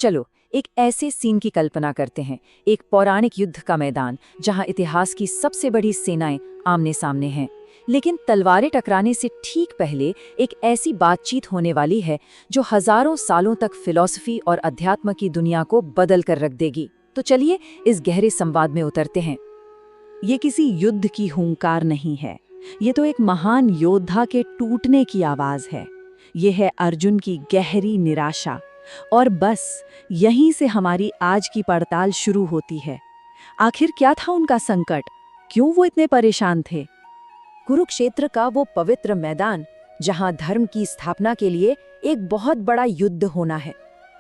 चलो एक ऐसे सीन की कल्पना करते हैं, एक पौराणिक युद्ध का मैदान जहां इतिहास की सबसे बड़ी सेनाएं आमने सामने हैं। लेकिन तलवारें टकराने से ठीक पहले एक ऐसी बातचीत होने वाली है जो हजारों सालों तक फिलॉसफी और अध्यात्म की दुनिया को बदल कर रख देगी। तो चलिए इस गहरे संवाद में उतरते हैं। ये किसी युद्ध की हुंकार नहीं है, ये तो एक महान योद्धा के टूटने की आवाज है। ये है अर्जुन की गहरी निराशा। और बस यहीं से हमारी आज की पड़ताल शुरू होती है। आखिर क्या था उनका संकट, क्यों वो इतने परेशान थे? कुरुक्षेत्र का वो पवित्र मैदान जहां धर्म की स्थापना के लिए एक बहुत बड़ा युद्ध होना है।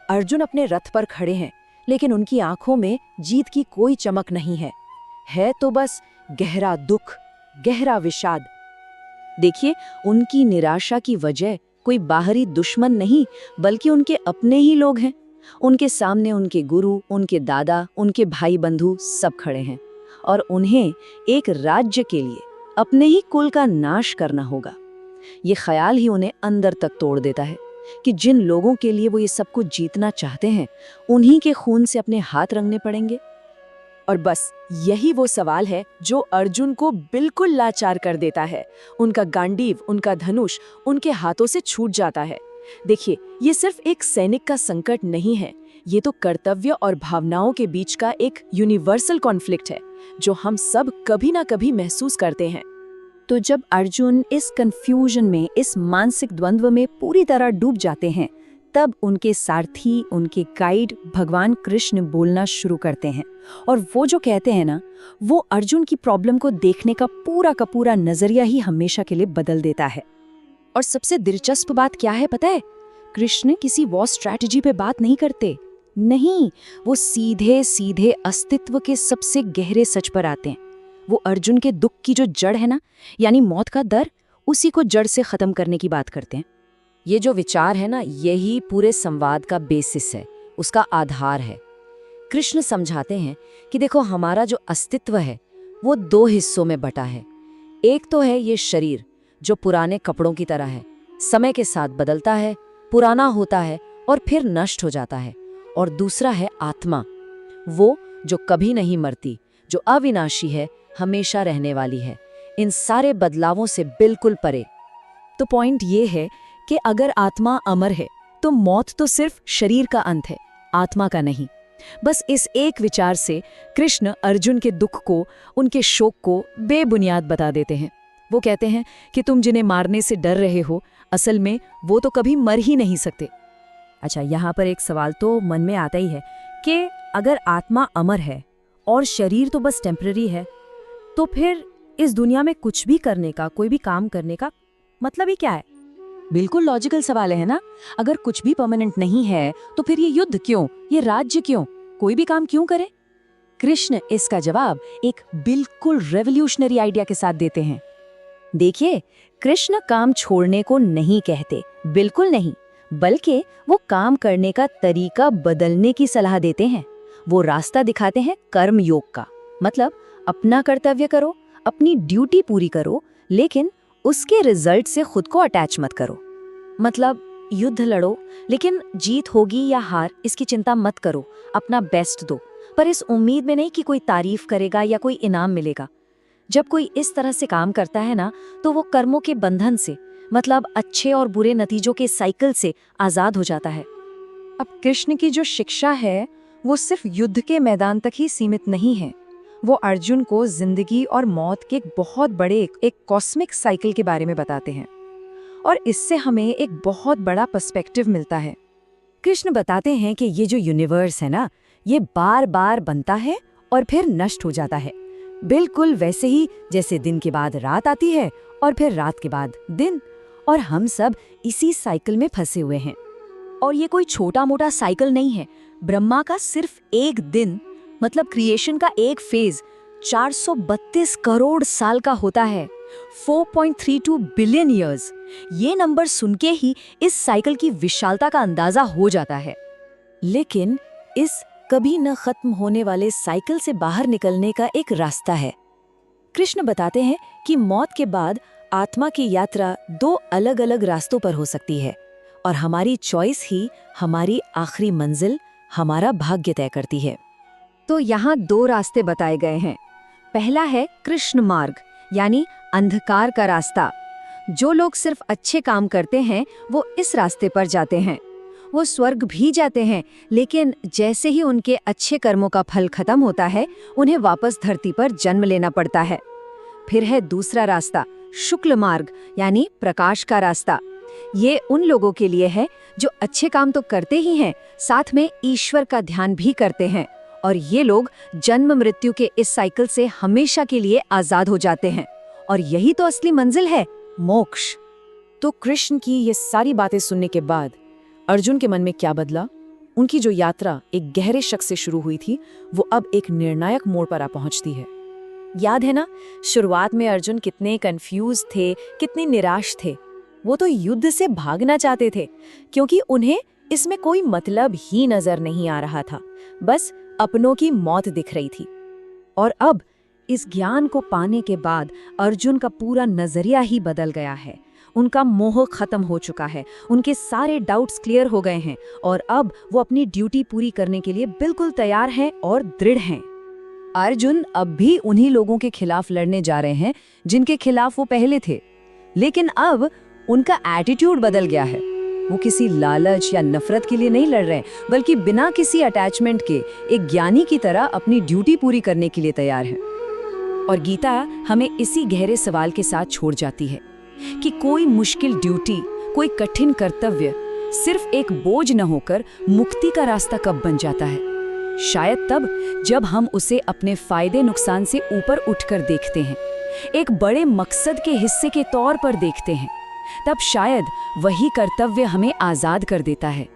अर्जुन अपने रथ पर खड़े हैं, लेकिन उनकी आंखों में जीत की कोई चमक नहीं है तो बस गहरा दुख, गहरा विषाद। देखिए, उनकी निराशा की वजह कोई बाहरी दुश्मन नहीं, बल्कि उनके अपने ही लोग हैं। उनके सामने उनके गुरु, उनके दादा, उनके भाई बंधु सब खड़े हैं और उन्हें एक राज्य के लिए अपने ही कुल का नाश करना होगा। ये ख्याल ही उन्हें अंदर तक तोड़ देता है कि जिन लोगों के लिए वो ये सब कुछ जीतना चाहते हैं, उन्हीं के खून से अपने हाथ रंगने पड़ेंगे। और बस यही वो सवाल है जो अर्जुन को बिल्कुल लाचार कर देता है। उनका गांडीव, उनका धनुष उनके हाथों से छूट जाता है। देखिए, ये सिर्फ एक सैनिक का संकट नहीं है, ये तो कर्तव्य और भावनाओं के बीच का एक यूनिवर्सल कॉन्फ्लिक्ट है जो हम सब कभी ना कभी महसूस करते हैं। तो जब अर्जुन इस कंफ्यूजन में, इस मानसिक द्वंद्व में पूरी तरह डूब जाते हैं, तब उनके सारथी, उनके गाइड भगवान कृष्ण बोलना शुरू करते हैं। और वो जो कहते हैं ना, वो अर्जुन की प्रॉब्लम को देखने का पूरा नजरिया ही हमेशा के लिए बदल देता है। और सबसे दिलचस्प बात क्या है पता है? कृष्ण किसी वॉर स्ट्रैटेजी पे बात नहीं करते, नहीं, वो सीधे सीधे अस्तित्व के सबसे गहरे सच पर आते हैं। वो अर्जुन के दुख की जो जड़ है ना, यानी मौत का डर, उसी को जड़ से खत्म करने की बात करते हैं। ये जो विचार है ना, यही पूरे संवाद का बेसिस है, उसका आधार है। कृष्ण समझाते हैं कि देखो, हमारा जो अस्तित्व है वो दो हिस्सों में बटा है। एक तो है ये शरीर जो पुराने कपड़ों की तरह है, समय के साथ बदलता है, पुराना होता है और फिर नष्ट हो जाता है। और दूसरा है आत्मा, वो जो कभी नहीं मरती, जो अविनाशी है, हमेशा रहने वाली है, इन सारे बदलावों से बिल्कुल परे। तो पॉइंट ये है कि अगर आत्मा अमर है तो मौत तो सिर्फ शरीर का अंत है, आत्मा का नहीं। बस इस एक विचार से कृष्ण अर्जुन के दुख को, उनके शोक को बेबुनियाद बता देते हैं। वो कहते हैं कि तुम जिन्हें मारने से डर रहे हो, असल में वो तो कभी मर ही नहीं सकते। अच्छा, यहाँ पर एक सवाल तो मन में आता ही है कि अगर आत्मा अमर है और शरीर तो बस टेम्पररी है, तो फिर इस दुनिया में कुछ भी करने का, कोई भी काम करने का मतलब ही क्या है? बिल्कुल लॉजिकल सवाल है ना। अगर कुछ भी परमानेंट नहीं है तो फिर ये युद्ध क्यों, ये राज्य क्यों, कोई भी काम क्यों करे? कृष्ण इसका जवाब एक बिल्कुल रेवोल्यूशनरी आइडिया के साथ देते हैं। देखिए, कृष्ण काम छोड़ने को नहीं कहते, बिल्कुल नहीं, बल्कि वो काम करने का तरीका बदलने की सलाह देते हैं। वो रास्ता दिखाते हैं कर्म योग का, मतलब अपना कर्तव्य करो, अपनी ड्यूटी पूरी करो, लेकिन उसके रिजल्ट से खुद को अटैच मत करो। मतलब युद्ध लड़ो, लेकिन जीत होगी या हार इसकी चिंता मत करो, अपना बेस्ट दो, पर इस उम्मीद में नहीं कि कोई तारीफ करेगा या कोई इनाम मिलेगा। जब कोई इस तरह से काम करता है ना, तो वो कर्मों के बंधन से, मतलब अच्छे और बुरे नतीजों के साइकिल से आजाद हो जाता है। अब कृष्ण की जो शिक्षा है वो सिर्फ युद्ध के मैदान तक ही सीमित नहीं है। वो अर्जुन को जिंदगी और मौत के एक बहुत बड़े, एक कॉस्मिक साइकिल के बारे में बताते हैं, और इससे हमें एक बहुत बड़ा पर्सपेक्टिव मिलता है। कृष्ण बताते हैं कि ये जो यूनिवर्स है ना, ये बार बार बनता है और फिर नष्ट हो जाता है, बिल्कुल वैसे ही जैसे दिन के बाद रात आती है और फिर रात के बाद दिन, और हम सब इसी साइकिल में फंसे हुए हैं। और ये कोई छोटा मोटा साइकिल नहीं है। ब्रह्मा का सिर्फ एक दिन, मतलब क्रिएशन का एक फेज 432 करोड़ साल का होता है, 4.32 बिलियन ईयर्स। ये नंबर सुन के ही इस साइकिल की विशालता का अंदाजा हो जाता है। लेकिन इस कभी न खत्म होने वाले साइकिल से बाहर निकलने का एक रास्ता है। कृष्ण बताते हैं कि मौत के बाद आत्मा की यात्रा दो अलग अलग रास्तों पर हो सकती है, और हमारी चॉइस ही हमारी आखिरी मंजिल, हमारा भाग्य तय करती है। तो यहाँ 2 रास्ते बताए गए हैं। पहला है कृष्ण मार्ग, यानी अंधकार का रास्ता। जो लोग सिर्फ अच्छे काम करते हैं वो इस रास्ते पर जाते हैं। वो स्वर्ग भी जाते हैं, लेकिन जैसे ही उनके अच्छे कर्मों का फल खत्म होता है, उन्हें वापस धरती पर जन्म लेना पड़ता है। फिर है दूसरा रास्ता, शुक्ल मार्ग, यानी प्रकाश का रास्ता। ये उन लोगों के लिए है जो अच्छे काम तो करते ही हैं, साथ में ईश्वर का ध्यान भी करते हैं, और ये लोग जन्म मृत्यु के इस साइकिल से हमेशा के लिए आजाद हो जाते हैं। और यही तो असली मंजिल है, मोक्ष। तो कृष्ण की ये सारी बातें सुनने के बाद अर्जुन के मन में क्या बदला? उनकी जो यात्रा एक गहरे शक से शुरू हुई थी, वो अब एक निर्णायक मोड़ पर आ पहुंचती है। याद है ना, शुरुआत में अर्जुन कितने कंफ्यूज थे, कितने निराश थे। वो तो युद्ध से भागना चाहते थे, क्योंकि उन्हें इसमें कोई मतलब ही नजर नहीं आ रहा था, बस अपनों की मौत दिख रही थी। और अब इस ज्ञान को पाने के बाद अर्जुन का पूरा नजरिया ही बदल गया है। उनका मोह खत्म हो चुका है, उनके सारे डाउट्स क्लियर हो गए हैं, और अब वो अपनी ड्यूटी पूरी करने के लिए बिल्कुल तैयार हैं और दृढ़ हैं। अर्जुन अब भी उन्हीं लोगों के खिलाफ लड़ने जा रहे हैं जिनके खिलाफ वो पहले थे, लेकिन अब उनका एटीट्यूड बदल गया है। वो किसी लालच या नफरत के लिए नहीं लड़ रहे हैं, बल्कि बिना किसी अटैचमेंट के एक ज्ञानी की तरह अपनी ड्यूटी पूरी करने के लिए तैयार हैं। और गीता हमें इसी गहरे सवाल के साथ छोड़ जाती है कि कोई मुश्किल ड्यूटी, कोई कठिन कर्तव्य सिर्फ एक बोझ न होकर मुक्ति का रास्ता कब बन जाता है? शायद तब जब हम उसे अपने फायदे नुकसान से ऊपर उठकर देखते हैं, एक बड़े मकसद के हिस्से के तौर पर देखते हैं। तब शायद वही कर्तव्य हमें आजाद कर देता है।